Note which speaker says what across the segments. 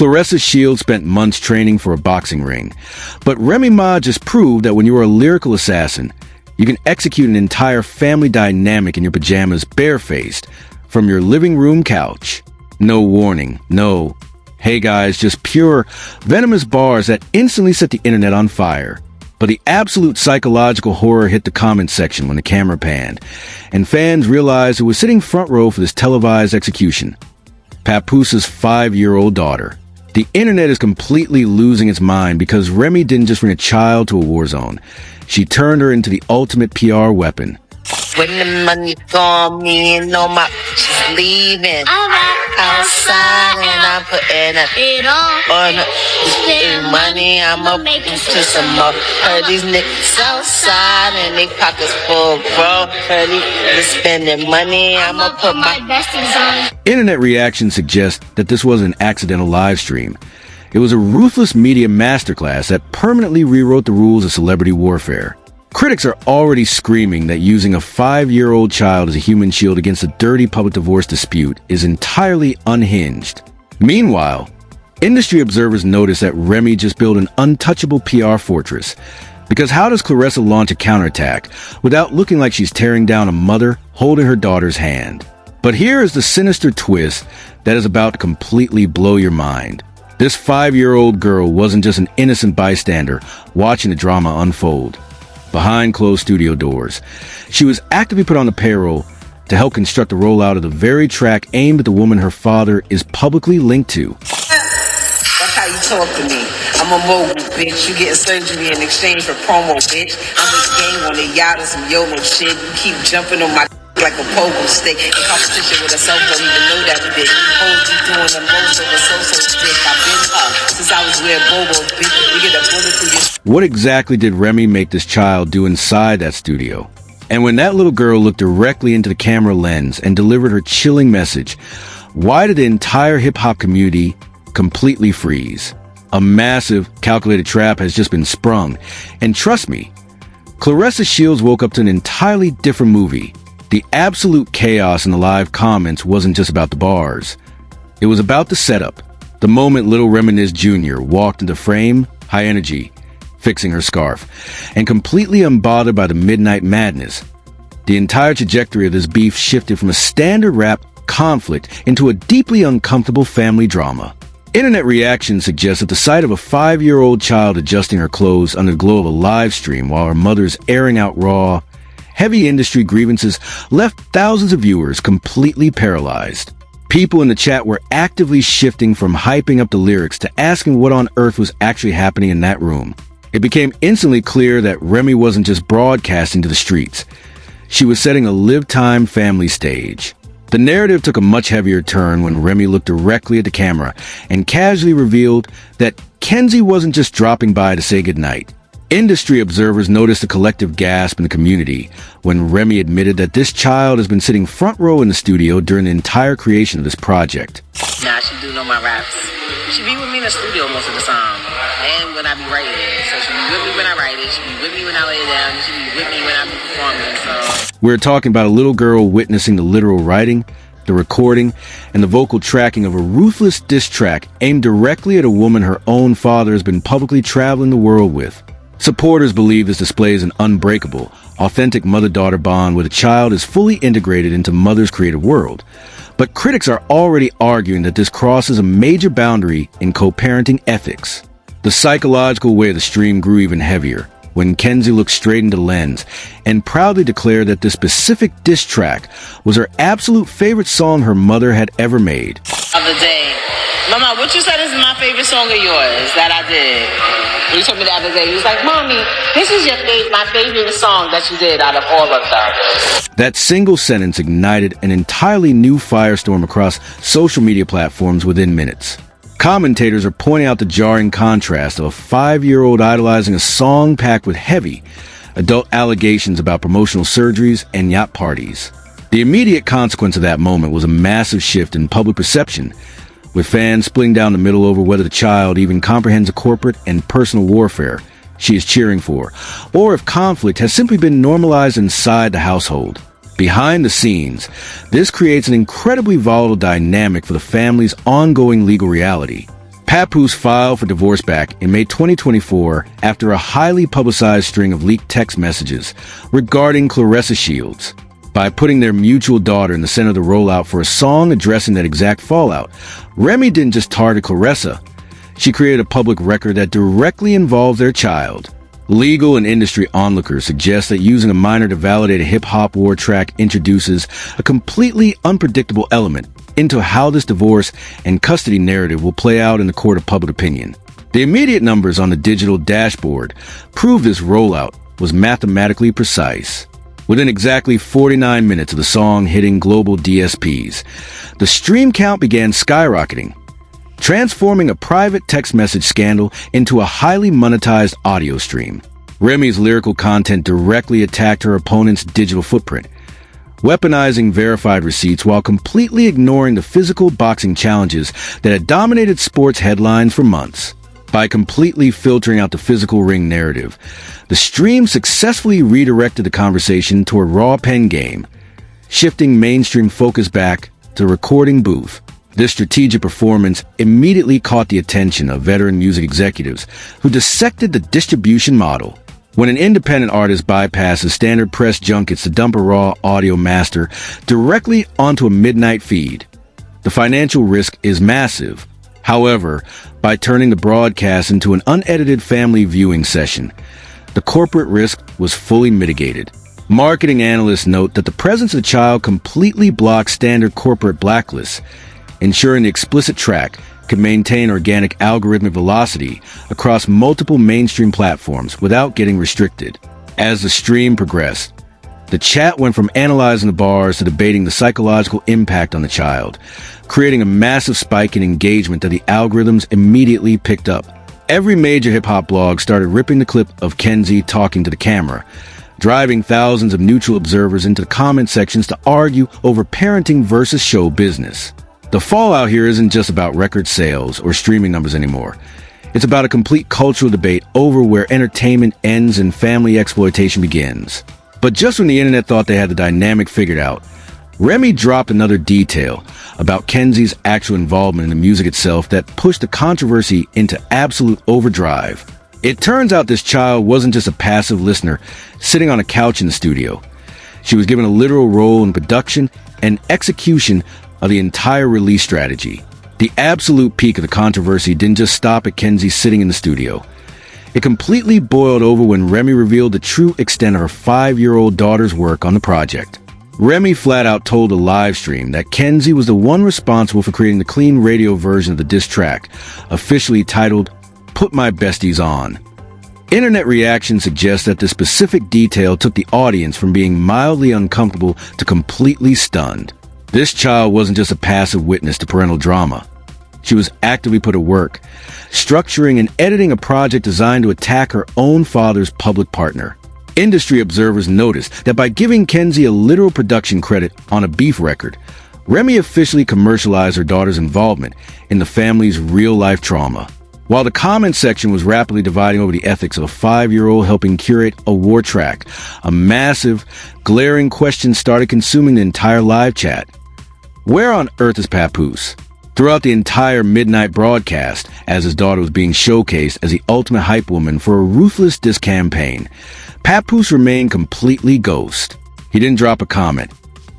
Speaker 1: Claressa Shields spent months training for a boxing ring, but Remy Ma just proved that when you are a lyrical assassin, you can execute an entire family dynamic in your pajamas barefaced from your living room couch. No warning, no, hey guys, just pure, venomous bars that instantly set the internet on fire. But the absolute psychological horror hit the comment section when the camera panned, and fans realized who was sitting front row for this televised execution. Papoose's 5-year-old daughter. The internet is completely losing its mind because Remy didn't just bring a child to a war zone. She turned her into the ultimate PR weapon.
Speaker 2: When the money gone, me and no my she's leaving. Outside and I'm putting it on the money. I'ma make it to some more. Heard these niggas outside and they pockets full, bro. Heard these spending money. I'ma put my besties on.
Speaker 1: Internet reactions suggest that this was an accidental live stream. It was a ruthless media masterclass that permanently rewrote the rules of celebrity warfare. Critics are already screaming that using a 5-year-old child as a human shield against a dirty public divorce dispute is entirely unhinged. Meanwhile, industry observers notice that Remy just built an untouchable PR fortress. Because how does Claressa launch a counterattack without looking like she's tearing down a mother holding her daughter's hand? But here is the sinister twist that is about to completely blow your mind. This 5-year-old girl wasn't just an innocent bystander watching the drama unfold. Behind closed studio doors, she was actively put on the payroll to help construct the rollout of the very track aimed at the woman her father is publicly linked to.
Speaker 2: That's how you talk to me. I'm a mogul, bitch. You getting surgery in exchange for promo, bitch. I'm a game on the yacht or some YOLO shit. You keep jumping on my like a pogo stick in competition with a cell phone, even know that we did. Hoes you doing the most of a so-so stick. I've been up since I was wearing Bobo, bitch. We get a bullet through your...
Speaker 1: What exactly did Remy make this child do inside that studio? And when that little girl looked directly into the camera lens and delivered her chilling message, why did the entire hip-hop community completely freeze? A massive, calculated trap has just been sprung. And trust me, Claressa Shields woke up to an entirely different movie. The absolute chaos in the live comments wasn't just about the bars. It was about the setup. The moment little Reminisce Jr. walked into frame, high energy, fixing her scarf, and completely unbothered by the midnight madness. The entire trajectory of this beef shifted from a standard rap conflict into a deeply uncomfortable family drama. Internet reactions suggest that the sight of a 5-year-old child adjusting her clothes under the glow of a live stream while her mother's airing out raw, heavy industry grievances left thousands of viewers completely paralyzed. People in the chat were actively shifting from hyping up the lyrics to asking what on earth was actually happening in that room. It became instantly clear that Remy wasn't just broadcasting to the streets. She was setting a live-time family stage. The narrative took a much heavier turn when Remy looked directly at the camera and casually revealed that Kenzie wasn't just dropping by to say goodnight. Industry observers noticed a collective gasp in the community when Remy admitted that this child has been sitting front row in the studio during the entire creation of this project.
Speaker 2: Nah, she do know my raps. She be with me in the studio most of the time, and when I be writing. So she be with me when I write it, she be with me when I lay it down, and she be with me when I be performing, so...
Speaker 1: We're talking about a little girl witnessing the literal writing, the recording, and the vocal tracking of a ruthless diss track aimed directly at a woman her own father has been publicly traveling the world with. Supporters believe this displays an unbreakable, authentic mother-daughter bond where the child is fully integrated into mother's creative world. But critics are already arguing that this crosses a major boundary in co-parenting ethics. The psychological way of the stream grew even heavier when Kenzie looked straight into the lens and proudly declared that this specific diss track was her absolute favorite song her mother had ever made.
Speaker 2: Other day, Mama, what you said is my favorite song of yours that I did. You told me the other day, you was like, Mommy, this is my favorite song that you did out of all of them.
Speaker 1: That single sentence ignited an entirely new firestorm across social media platforms within minutes. Commentators are pointing out the jarring contrast of a 5-year-old idolizing a song packed with heavy, adult allegations about promotional surgeries and yacht parties. The immediate consequence of that moment was a massive shift in public perception, with fans splitting down the middle over whether the child even comprehends the corporate and personal warfare she is cheering for, or if conflict has simply been normalized inside the household. Behind the scenes, this creates an incredibly volatile dynamic for the family's ongoing legal reality. Papoose filed for divorce back in May 2024 after a highly publicized string of leaked text messages regarding Claressa Shields. By putting their mutual daughter in the center of the rollout for a song addressing that exact fallout, Remy didn't just target Claressa. She created a public record that directly involved their child. Legal and industry onlookers suggest that using a minor to validate a hip-hop war track introduces a completely unpredictable element into how this divorce and custody narrative will play out in the court of public opinion. The immediate numbers on the digital dashboard prove this rollout was mathematically precise. Within exactly 49 minutes of the song hitting global DSPs, the stream count began skyrocketing, transforming a private text message scandal into a highly monetized audio stream. Remy's lyrical content directly attacked her opponent's digital footprint, weaponizing verified receipts while completely ignoring the physical boxing challenges that had dominated sports headlines for months. By completely filtering out the physical ring narrative, the stream successfully redirected the conversation toward raw pen game, shifting mainstream focus back to the recording booth. This strategic performance immediately caught the attention of veteran music executives who dissected the distribution model. When an independent artist bypasses standard press junkets to dump a raw audio master directly onto a midnight feed, the financial risk is massive. However, by turning the broadcast into an unedited family viewing session, the corporate risk was fully mitigated. Marketing analysts note that the presence of the child completely blocks standard corporate blacklists, ensuring the explicit track could maintain organic algorithmic velocity across multiple mainstream platforms without getting restricted. As the stream progressed, the chat went from analyzing the bars to debating the psychological impact on the child, creating a massive spike in engagement that the algorithms immediately picked up. Every major hip-hop blog started ripping the clip of Kenzie talking to the camera, driving thousands of neutral observers into the comment sections to argue over parenting versus show business. The fallout here isn't just about record sales or streaming numbers anymore. It's about a complete cultural debate over where entertainment ends and family exploitation begins. But just when the internet thought they had the dynamic figured out, Remy dropped another detail about Kenzie's actual involvement in the music itself that pushed the controversy into absolute overdrive. It turns out this child wasn't just a passive listener sitting on a couch in the studio. She was given a literal role in production and execution of the entire release strategy. The absolute peak of the controversy didn't just stop at Kenzie sitting in the studio. It completely boiled over when Remy revealed the true extent of her 5-year-old daughter's work on the project. Remy flat out told a live stream that Kenzie was the one responsible for creating the clean radio version of the diss track, officially titled "Put My Besties On." Internet reaction suggests that this specific detail took the audience from being mildly uncomfortable to completely stunned. This child wasn't just a passive witness to parental drama. She was actively put to work, structuring and editing a project designed to attack her own father's public partner. Industry observers noticed that by giving Kenzie a literal production credit on a beef record, Remy officially commercialized her daughter's involvement in the family's real-life trauma. While the comment section was rapidly dividing over the ethics of a 5-year-old helping curate a war track, a massive, glaring question started consuming the entire live chat. Where on earth is Papoose? Throughout the entire midnight broadcast, as his daughter was being showcased as the ultimate hype woman for a ruthless diss campaign, Papoose remained completely ghost. He didn't drop a comment,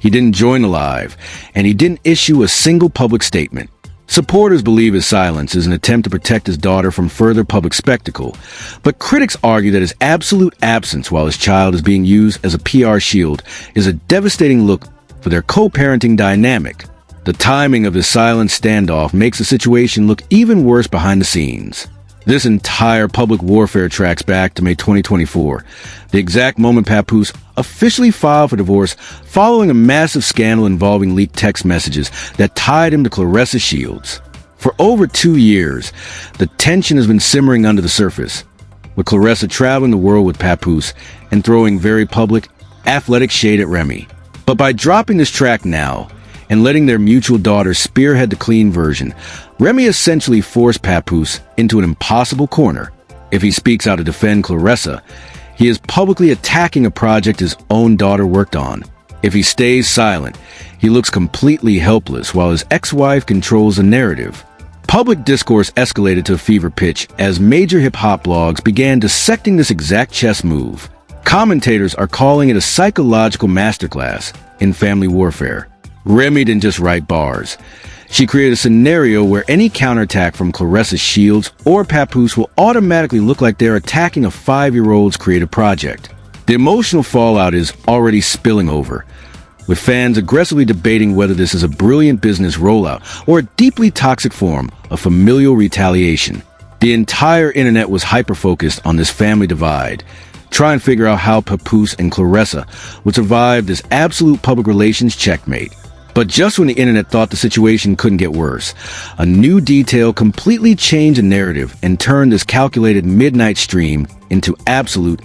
Speaker 1: he didn't join the live, and he didn't issue a single public statement. Supporters believe his silence is an attempt to protect his daughter from further public spectacle, but critics argue that his absolute absence while his child is being used as a PR shield is a devastating look for their co-parenting dynamic. The timing of this silent standoff makes the situation look even worse behind the scenes. This entire public warfare tracks back to May 2024, the exact moment Papoose officially filed for divorce following a massive scandal involving leaked text messages that tied him to Claressa Shields. For over 2 years, the tension has been simmering under the surface, with Claressa traveling the world with Papoose and throwing very public, athletic shade at Remy. But by dropping this track now, and letting their mutual daughter spearhead the clean version, Remy essentially forced Papoose into an impossible corner. If he speaks out to defend Claressa, he is publicly attacking a project his own daughter worked on. If he stays silent, he looks completely helpless while his ex-wife controls the narrative. Public discourse escalated to a fever pitch as major hip-hop blogs began dissecting this exact chess move. Commentators are calling it a psychological masterclass in family warfare. Remy didn't just write bars. She created a scenario where any counterattack from Claressa's shields or Papoose will automatically look like they're attacking a 5-year-old's creative project. The emotional fallout is already spilling over, with fans aggressively debating whether this is a brilliant business rollout or a deeply toxic form of familial retaliation. The entire internet was hyper-focused on this family divide, trying to figure out how Papoose and Claressa would survive this absolute public relations checkmate. But just when the internet thought the situation couldn't get worse, a new detail completely changed the narrative and turned this calculated midnight stream into absolute,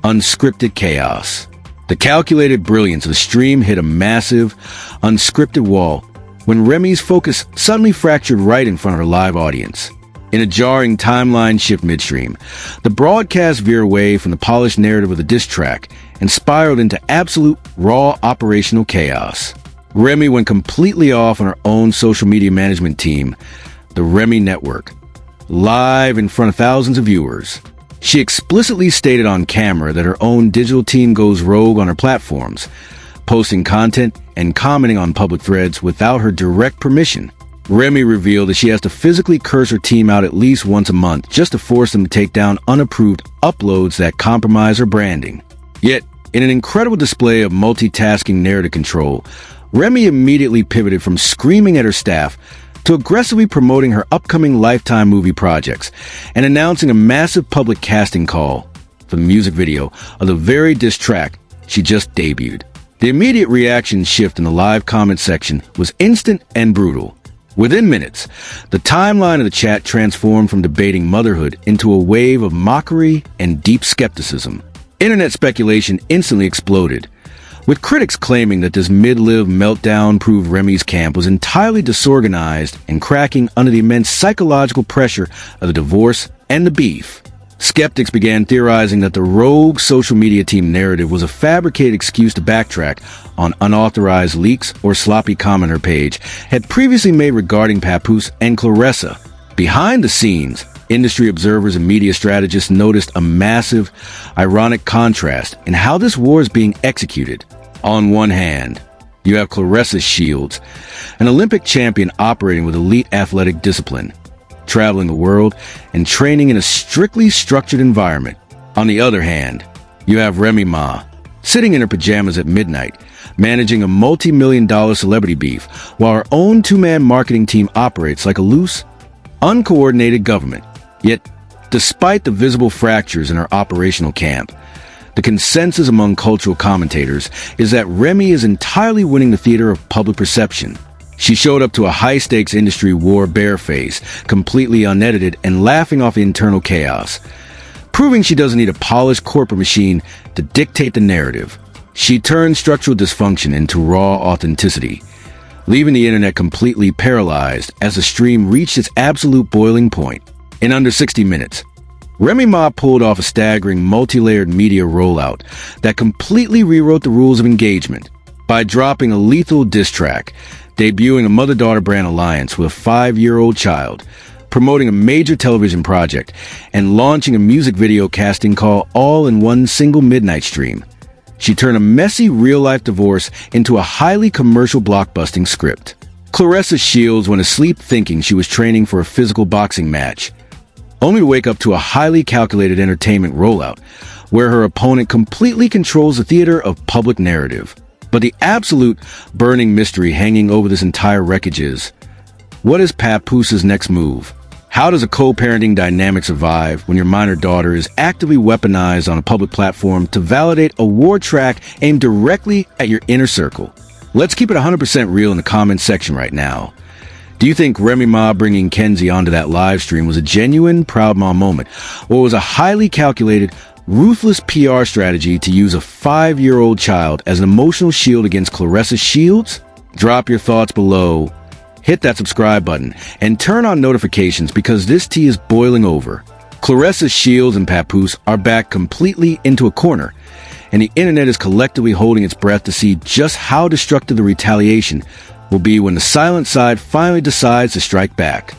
Speaker 1: unscripted chaos. The calculated brilliance of the stream hit a massive, unscripted wall when Remy's focus suddenly fractured right in front of her live audience. In a jarring timeline shift midstream, the broadcast veered away from the polished narrative of the diss track and spiraled into absolute, raw operational chaos. Remy went completely off on her own social media management team, the Remy Network, live in front of thousands of viewers. She explicitly stated on camera that her own digital team goes rogue on her platforms, posting content and commenting on public threads without her direct permission. Remy revealed that she has to physically curse her team out at least once a month just to force them to take down unapproved uploads that compromise her branding. Yet, in an incredible display of multitasking narrative control, Remy immediately pivoted from screaming at her staff to aggressively promoting her upcoming Lifetime movie projects and announcing a massive public casting call for the music video of the very diss track she just debuted. The immediate reaction shift in the live comment section was instant and brutal. Within minutes, the timeline of the chat transformed from debating motherhood into a wave of mockery and deep skepticism. Internet speculation instantly exploded, with critics claiming that this mid-live meltdown proved Remy's camp was entirely disorganized and cracking under the immense psychological pressure of the divorce and the beef. Skeptics began theorizing that the rogue social media team narrative was a fabricated excuse to backtrack on unauthorized leaks or sloppy comment her page had previously made regarding Papoose and Claressa. Behind the scenes, industry observers and media strategists noticed a massive, ironic contrast in how this war is being executed. On one hand, you have Claressa's shields, an Olympic champion operating with elite athletic discipline, traveling the world and training in a strictly structured environment. On the other hand, you have Remy Ma, sitting in her pajamas at midnight, managing a multi-million-dollar celebrity beef, while her own two-man marketing team operates like a loose, uncoordinated government. Yet, despite the visible fractures in her operational camp, the consensus among cultural commentators is that Remy is entirely winning the theater of public perception. She showed up to a high-stakes industry war barefaced, completely unedited, and laughing off the internal chaos, proving she doesn't need a polished corporate machine to dictate the narrative. She turned structural dysfunction into raw authenticity, leaving the internet completely paralyzed as the stream reached its absolute boiling point. In under 60 minutes, Remy Ma pulled off a staggering multi-layered media rollout that completely rewrote the rules of engagement by dropping a lethal diss track, debuting a mother-daughter brand alliance with a 5-year-old child, promoting a major television project, and launching a music video casting call all in one single midnight stream. She turned a messy real-life divorce into a highly commercial blockbusting script. Claressa Shields went asleep thinking she was training for a physical boxing match, only to wake up to a highly calculated entertainment rollout, where her opponent completely controls the theater of public narrative. But the absolute burning mystery hanging over this entire wreckage is, what is Papoose's next move? How does a co-parenting dynamic survive when your minor daughter is actively weaponized on a public platform to validate a war track aimed directly at your inner circle? Let's keep it 100% real in the comments section right now. Do you think Remy Ma bringing Kenzie onto that live stream was a genuine proud mom moment, or was a highly calculated, ruthless PR strategy to use a 5-year-old child as an emotional shield against Claressa's shields? Drop your thoughts below, hit that subscribe button, and turn on notifications because this tea is boiling over. Claressa's shields and Papoose are backed completely into a corner, and the internet is collectively holding its breath to see just how destructive the retaliation will be when the silent side finally decides to strike back.